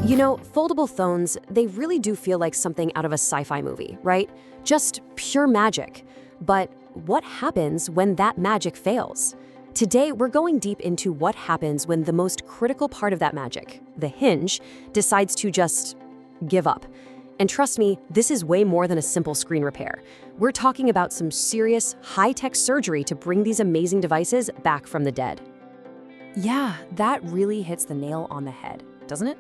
You know, foldable phones, they really do feel like something out of a sci-fi movie, right? Just pure magic. But what happens when that magic fails? Today, we're going deep into what happens when the most critical part of that magic, the hinge, decides to just give up. And trust me, this is way more than a simple screen repair. We're talking about some serious, high-tech surgery to bring these amazing devices back from the dead. Yeah, that really hits the nail on the head, doesn't it?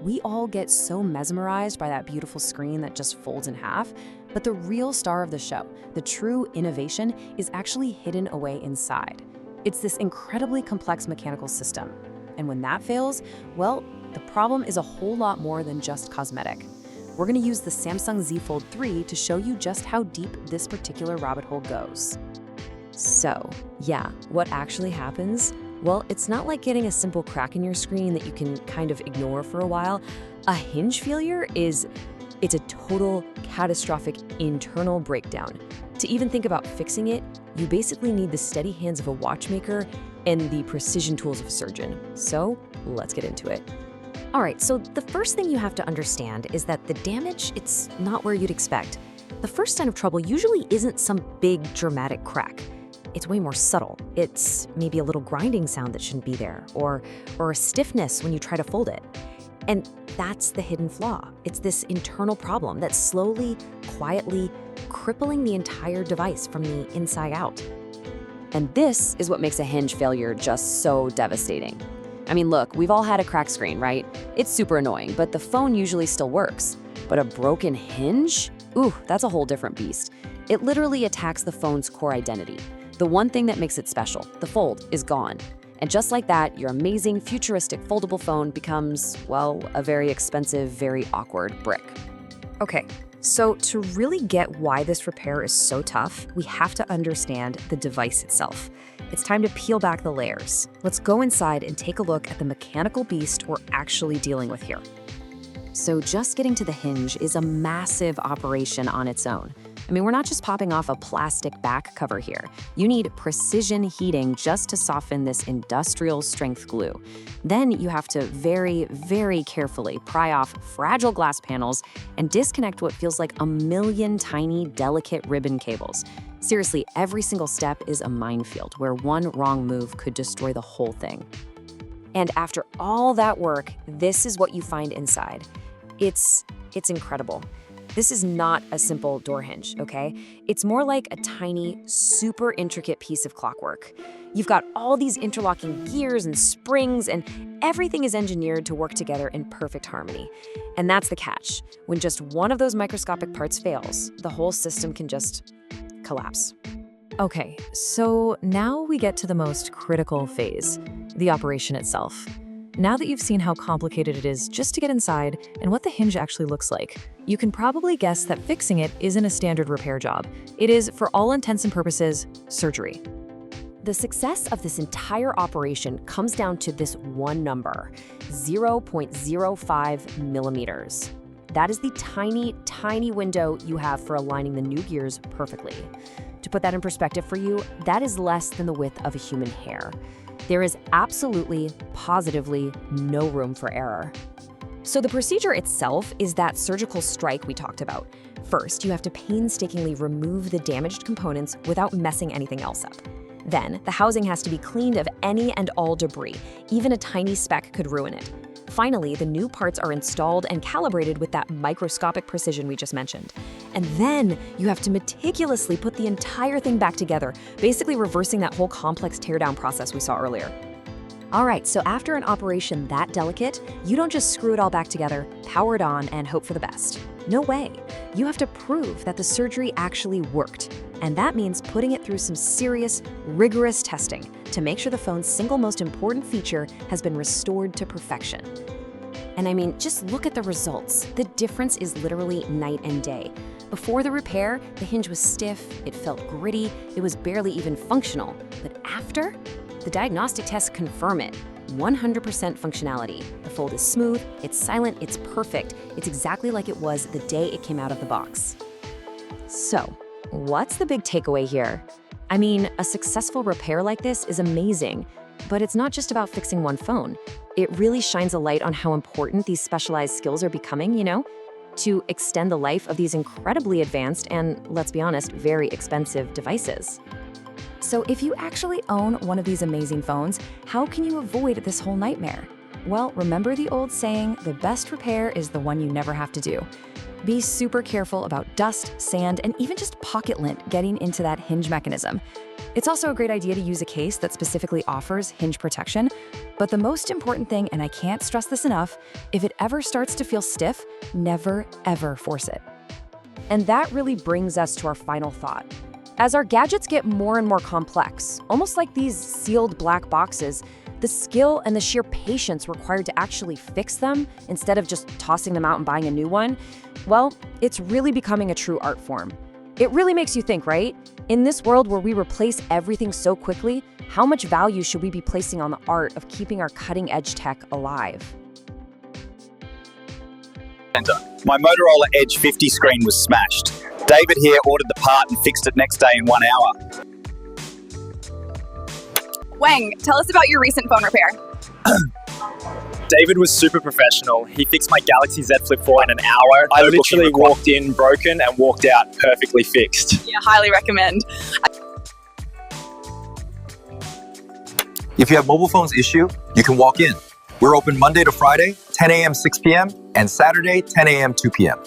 We all get so mesmerized by that beautiful screen that just folds in half, but the real star of the show, the true innovation, is actually hidden away inside. It's this incredibly complex mechanical system. And when that fails, well, the problem is a whole lot more than just cosmetic. We're going to use the Samsung Z Fold3 to show you just how deep this particular rabbit hole goes. So, yeah, what actually happens? Well, it's not like getting a simple crack in your screen that you can kind of ignore for a while. A hinge failure it's a total catastrophic internal breakdown. To even think about fixing it, you basically need the steady hands of a watchmaker and the precision tools of a surgeon. So, let's get into it. All right, so the first thing you have to understand is that the damage, it's not where you'd expect. The first sign of trouble usually isn't some big dramatic crack. It's way more subtle. It's maybe a little grinding sound that shouldn't be there, or a stiffness when you try to fold it. And that's the hidden flaw. It's this internal problem that's slowly, quietly crippling the entire device from the inside out. And this is what makes a hinge failure just so devastating. I mean, look, we've all had a cracked screen, right? It's super annoying, but the phone usually still works. But a broken hinge? Ooh, that's a whole different beast. It literally attacks the phone's core identity. The one thing that makes it special, the fold, is gone. And just like that, your amazing, futuristic foldable phone becomes, well, a very expensive, very awkward brick. Okay, so to really get why this repair is so tough, we have to understand the device itself. It's time to peel back the layers. Let's go inside and take a look at the mechanical beast we're actually dealing with here. So just getting to the hinge is a massive operation on its own. I mean, we're not just popping off a plastic back cover here. You need precision heating just to soften this industrial strength glue. Then you have to very, very carefully pry off fragile glass panels and disconnect what feels like a million tiny, delicate ribbon cables. Seriously, every single step is a minefield where one wrong move could destroy the whole thing. And after all that work, this is what you find inside. It's incredible. This is not a simple door hinge, okay? It's more like a tiny, super intricate piece of clockwork. You've got all these interlocking gears and springs, and everything is engineered to work together in perfect harmony. And that's the catch. When just one of those microscopic parts fails, the whole system can just collapse. Okay, so now we get to the most critical phase, the operation itself. Now that you've seen how complicated it is just to get inside and what the hinge actually looks like, you can probably guess that fixing it isn't a standard repair job. It is, for all intents and purposes, surgery. The success of this entire operation comes down to this one number, 0.05 millimeters. That is the tiny, tiny window you have for aligning the new gears perfectly. To put that in perspective for you, that is less than the width of a human hair. There is absolutely, positively no room for error. So the procedure itself is that surgical strike we talked about. First, you have to painstakingly remove the damaged components without messing anything else up. Then, the housing has to be cleaned of any and all debris. Even a tiny speck could ruin it. Finally, the new parts are installed and calibrated with that microscopic precision we just mentioned. And then you have to meticulously put the entire thing back together, basically reversing that whole complex teardown process we saw earlier. All right, so after an operation that delicate, you don't just screw it all back together, power it on, and hope for the best. No way. You have to prove that the surgery actually worked. And that means putting it through some serious, rigorous testing to make sure the phone's single most important feature has been restored to perfection. And I mean, just look at the results. The difference is literally night and day. Before the repair, the hinge was stiff, it felt gritty, it was barely even functional. But after, the diagnostic tests confirm it. 100% functionality. The fold is smooth, it's silent, it's perfect. It's exactly like it was the day it came out of the box. So, what's the big takeaway here? I mean, a successful repair like this is amazing, But it's not just about fixing one phone. It really shines a light on how important these specialized skills are becoming, to extend the life of these incredibly advanced and, let's be honest, very expensive devices. So if you actually own one of these amazing phones, how can you avoid this whole nightmare? Well, remember the old saying, the best repair is the one you never have to do. Be super careful about dust, sand, and even just pocket lint getting into that hinge mechanism. It's also a great idea to use a case that specifically offers hinge protection. But the most important thing, and I can't stress this enough, if it ever starts to feel stiff, never, ever force it. And that really brings us to our final thought. As our gadgets get more and more complex, almost like these sealed black boxes, the skill and the sheer patience required to actually fix them instead of just tossing them out and buying a new one, well, it's really becoming a true art form. It really makes you think, right? In this world where we replace everything so quickly, how much value should we be placing on the art of keeping our cutting-edge tech alive? My Motorola Edge 50 screen was smashed. David here ordered the part and fixed it next day in 1 hour. Wang, tell us about your recent phone repair. David was super professional. He fixed my Galaxy Z Flip 4 in an hour. I literally walked in broken and walked out perfectly fixed. Yeah, highly recommend. If you have mobile phones issue, you can walk in. We're open Monday to Friday, 10 a.m. 6 p.m. and Saturday, 10 a.m. 2 p.m.